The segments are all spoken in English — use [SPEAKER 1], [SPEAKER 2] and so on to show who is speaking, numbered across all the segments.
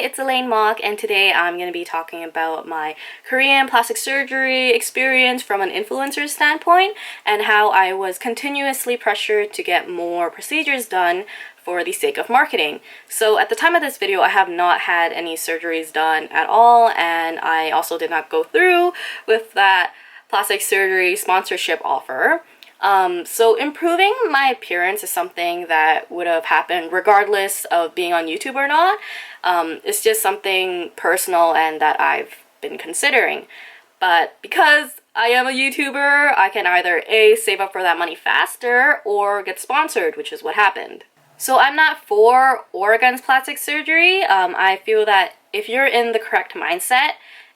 [SPEAKER 1] it's Elaine Mokk, and today I'm going to be talking about my Korean plastic surgery experience from an influencer standpoint and how I was continuously pressured to get more procedures done for the sake of marketing. So at the time of this video, I have not had any surgeries done at all, and I also did not go through with that plastic surgery sponsorship offer. So improving my appearance is something that would have happened regardless of being on YouTube or not. It's just something personal and that I've been considering. But because I am a YouTuber, I can either A, save up for that money faster or get sponsored, which is what happened. So I'm not for or against plastic surgery. I feel that if you're in the correct mindset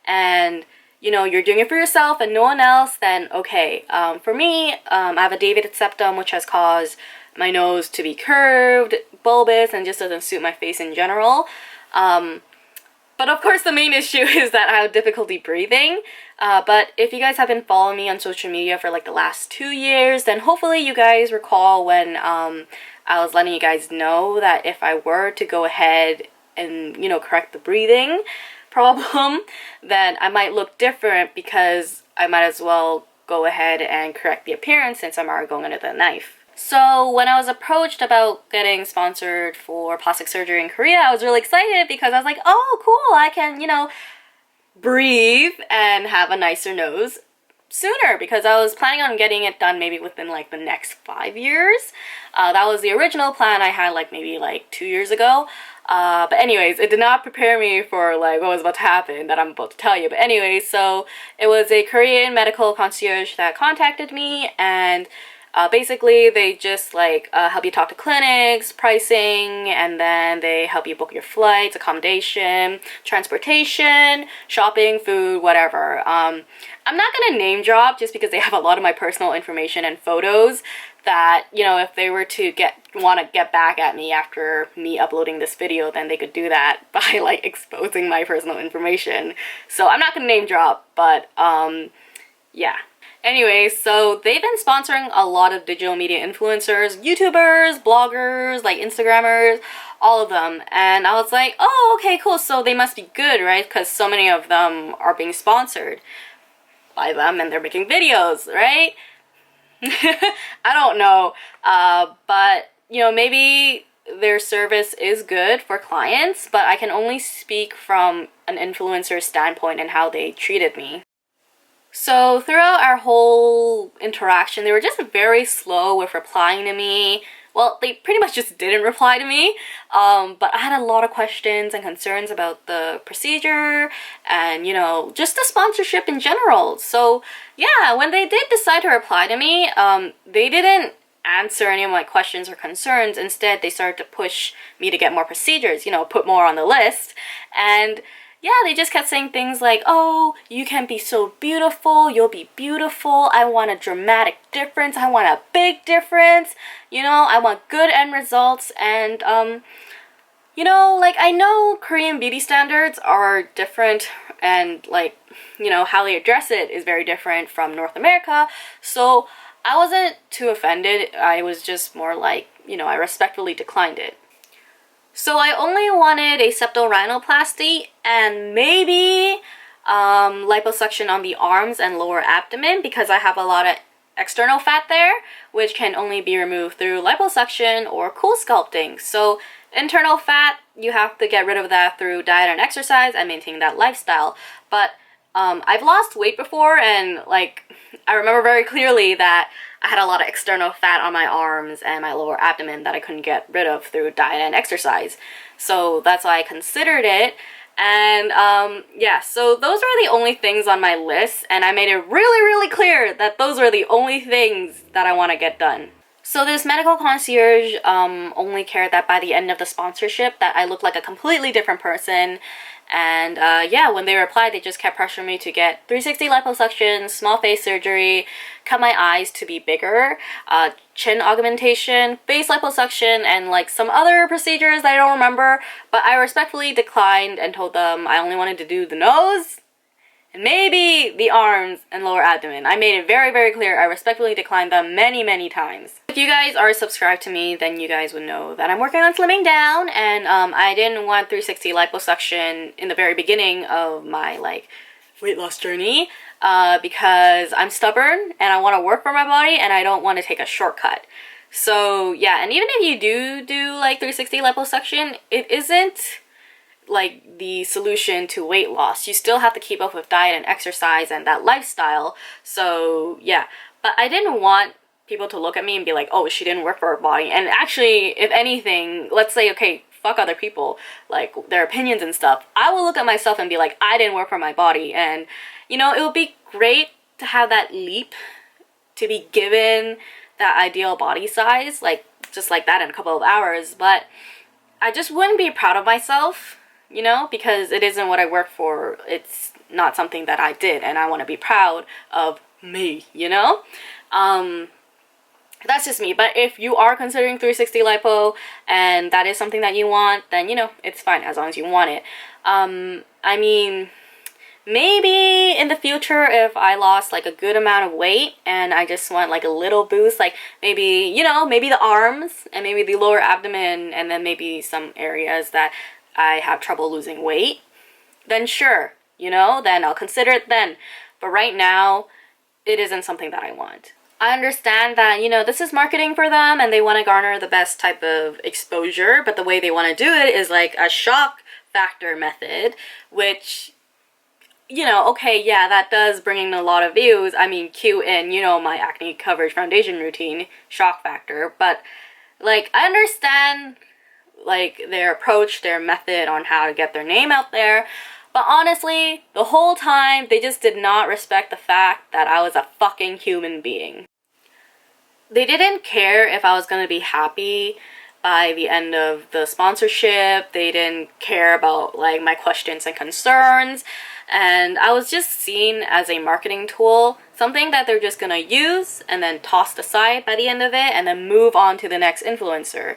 [SPEAKER 1] and you're doing it for yourself and no one else, then okay. For me, I have a deviated septum, which has caused my nose to be curved, bulbous, and just doesn't suit my face in general. But of course, the main issue is that I have difficulty breathing. But if you guys have been following me on social media for like the last 2 years, then hopefully you guys recall when I was letting you guys know that if I were to go ahead and, correct the breathing problem, then I might look different because I might as well go ahead and correct the appearance since I'm already going under the knife. So when I was approached about getting sponsored for plastic surgery in Korea, I was really excited because I was like, oh cool, I can, breathe and have a nicer nose sooner, because I was planning on getting it done maybe within like the next 5 years. That was the original plan I had maybe 2 years ago. But anyways, it did not prepare me for what was about to happen that I'm about to tell you. But anyways, so it was a Korean medical concierge that contacted me, and basically they just help you talk to clinics, pricing, and then they help you book your flights, accommodation, transportation, shopping, food, whatever. I'm not gonna name drop just because they have a lot of my personal information and photos that, if they were to want to get back at me after me uploading this video, then they could do that by exposing my personal information. So I'm not gonna name drop, but yeah. Anyway, so they've been sponsoring a lot of digital media influencers, YouTubers, bloggers, Instagrammers, all of them. And I was like, oh, okay, cool. So they must be good, right? Because so many of them are being sponsored by them and they're making videos, right? I don't know. But, maybe their service is good for clients, but I can only speak from an influencer standpoint and how they treated me. So throughout our whole interaction, they were just very slow with replying to me. Well, they pretty much just didn't reply to me, but I had a lot of questions and concerns about the procedure and, just the sponsorship in general. So yeah, when they did decide to reply to me, they didn't answer any of my questions or concerns. Instead, they started to push me to get more procedures, put more on the list. And yeah, they just kept saying things like, oh, you can be so beautiful, you'll be beautiful, I want a dramatic difference, I want a big difference, I want good end results. And I know Korean beauty standards are different, and how they address it is very different from North America. So I wasn't too offended. I was just more I respectfully declined it. So I only wanted a septal rhinoplasty and maybe liposuction on the arms and lower abdomen, because I have a lot of external fat there, which can only be removed through liposuction or cool sculpting. So internal fat, you have to get rid of that through diet and exercise and maintain that lifestyle. But I've lost weight before, and I remember very clearly that I had a lot of external fat on my arms and my lower abdomen that I couldn't get rid of through diet and exercise. So that's why I considered it. And yeah, so those are the only things on my list, and I made it really, really clear that those are the only things that I want to get done. So this medical concierge only cared that by the end of the sponsorship that I looked like a completely different person. And yeah, when they replied, they just kept pressuring me to get 360 liposuction, small face surgery, cut my eyes to be bigger, chin augmentation, face liposuction, and some other procedures that I don't remember. But I respectfully declined and told them I only wanted to do the nose and maybe the arms and lower abdomen. I made it very, very clear. I respectfully declined them many, many times. If you guys are subscribed to me, then you guys would know that I'm working on slimming down, and I didn't want 360 liposuction in the very beginning of my like weight loss journey because I'm stubborn and I want to work for my body and I don't want to take a shortcut. So yeah, and even if you do like 360 liposuction, it isn't like the solution to weight loss. You still have to keep up with diet and exercise and that lifestyle. So yeah, but I didn't want people to look at me and be like, oh, she didn't work for her body. And actually, if anything, let's say, okay, fuck other people, like their opinions and stuff, I will look at myself and be like, I didn't work for my body. And you know, it would be great to have that leap, to be given that ideal body size, like just like that in a couple of hours. But I just wouldn't be proud of myself, you know, because it isn't what I work for. It's not something that I did, and I want to be proud of me, you know? That's just me. But if you are considering 360 lipo and that is something that you want, then, you know, it's fine as long as you want it. I mean, maybe in the future, if I lost like a good amount of weight and I just want like a little boost, like maybe, you know, maybe the arms and maybe the lower abdomen, and then maybe some areas that I have trouble losing weight, then sure, you know, then I'll consider it then. But right now, it isn't something that I want. I understand that, you know, this is marketing for them and they want to garner the best type of exposure, but the way they want to do it is like a shock factor method, which, you know, okay, yeah, that does bring in a lot of views. I mean, cue in, you know, my acne coverage foundation routine, shock factor, but like, I understand like their approach, their method on how to get their name out there. But honestly, the whole time, they just did not respect the fact that I was a fucking human being. They didn't care if I was going to be happy by the end of the sponsorship. They didn't care about like my questions and concerns. And I was just seen as a marketing tool, something that they're just going to use and then toss aside by the end of it and then move on to the next influencer.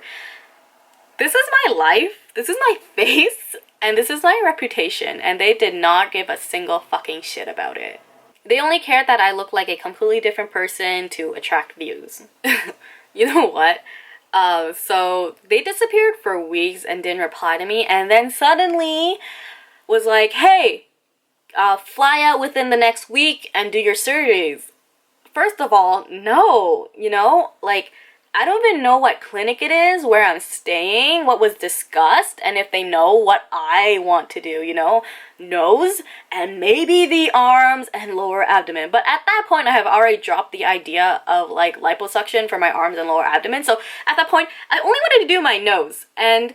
[SPEAKER 1] This is my life, this is my face, and this is my reputation, and they did not give a single fucking shit about it. They only cared that I look like a completely different person to attract views. You know what? So they disappeared for weeks and didn't reply to me, and then suddenly was like, hey, fly out within the next week and do your surgeries. First of all, no, you know, like, I don't even know what clinic it is, where I'm staying, what was discussed, and if they know what I want to do, you know, nose, and maybe the arms and lower abdomen. But at that point, I have already dropped the idea of like liposuction for my arms and lower abdomen. So at that point, I only wanted to do my nose. And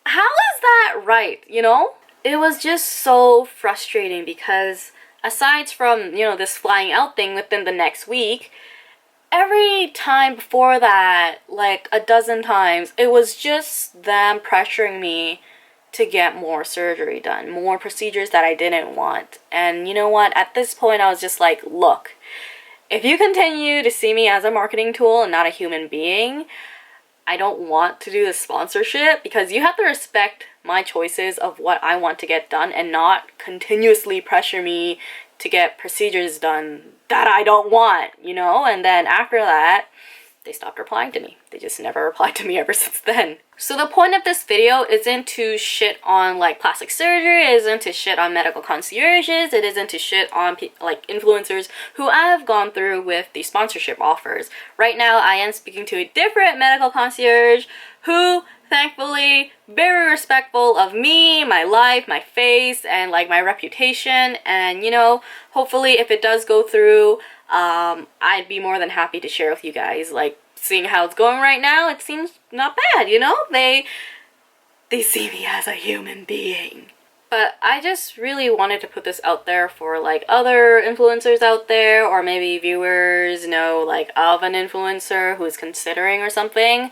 [SPEAKER 1] how is that right, you know? It was just so frustrating because aside from, you know, this flying out thing within the next week, every time before that, like a dozen times, it was just them pressuring me to get more surgery done, more procedures that I didn't want. And you know what? At this point, I was just like, look, if you continue to see me as a marketing tool and not a human being, I don't want to do the sponsorship, because you have to respect my choices of what I want to get done and not continuously pressure me to get procedures done that I don't want, you know? And then after that, they stopped replying to me. They just never replied to me ever since then. So the point of this video isn't to shit on like plastic surgery, it isn't to shit on medical concierges, it isn't to shit on like influencers who I have gone through with the sponsorship offers. Right now, I am speaking to a different medical concierge who, thankfully, very respectful of me, my life, my face, and like my reputation. And you know, hopefully if it does go through, I'd be more than happy to share with you guys. Like, seeing how it's going right now, it seems not bad, you know? They see me as a human being. But I just really wanted to put this out there for like other influencers out there, or maybe viewers know like of an influencer who's considering or something.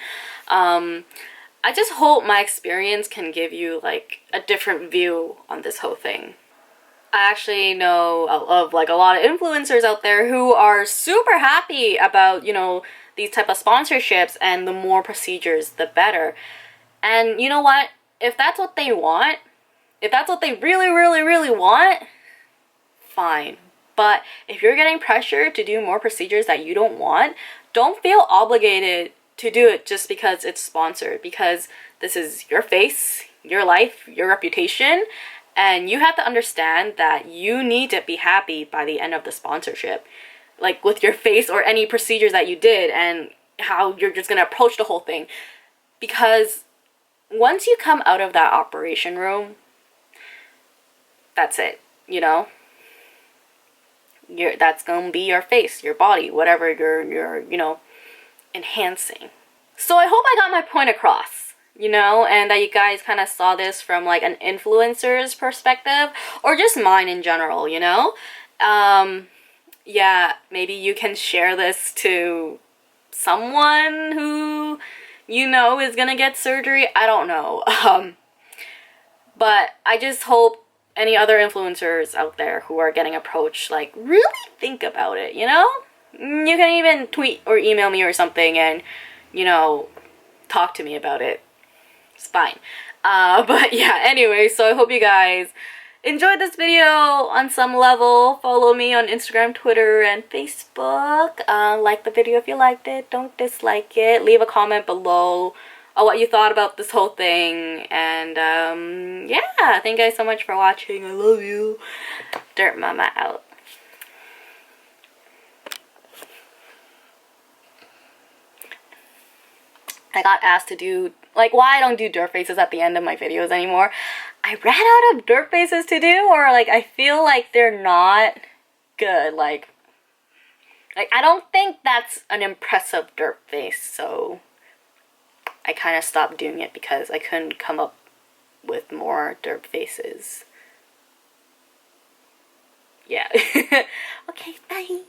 [SPEAKER 1] I just hope my experience can give you like a different view on this whole thing. I actually know of like a lot of influencers out there who are super happy about, you know, these type of sponsorships, and the more procedures, the better. And you know what? If that's what they want, If that's what they really, really, really want, fine. But if you're getting pressure to do more procedures that you don't want, don't feel obligated to do it just because it's sponsored, because this is your face, your life, your reputation, and you have to understand that you need to be happy by the end of the sponsorship, like with your face or any procedures that you did, and how you're just gonna approach the whole thing. Because once you come out of that operation room, that's it, you know? That's gonna be your face, your body, whatever you're you know, enhancing. So I hope I got my point across, you know, and that you guys kind of saw this from like an influencer's perspective, or just mine in general, you know? Yeah, maybe you can share this to someone who you know is gonna get surgery. I don't know. But I just hope any other influencers out there who are getting approached, like, really think about it, you know? You can even tweet or email me or something and, you know, talk to me about it. It's fine. But yeah, anyway, so I hope you guys enjoyed this video on some level. Follow me on Instagram, Twitter, and Facebook. Like the video if you liked it. Don't dislike it. Leave a comment below what you thought about this whole thing. And yeah, thank you guys so much for watching. I love you. Dirt Mama out. I got asked to do, like, why I don't do dirt faces at the end of my videos anymore. I ran out of dirt faces to do, or like I feel like they're not good. Like I don't think that's an impressive dirt face, so I kind of stopped doing it because I couldn't come up with more dirt faces. Yeah. Okay, bye.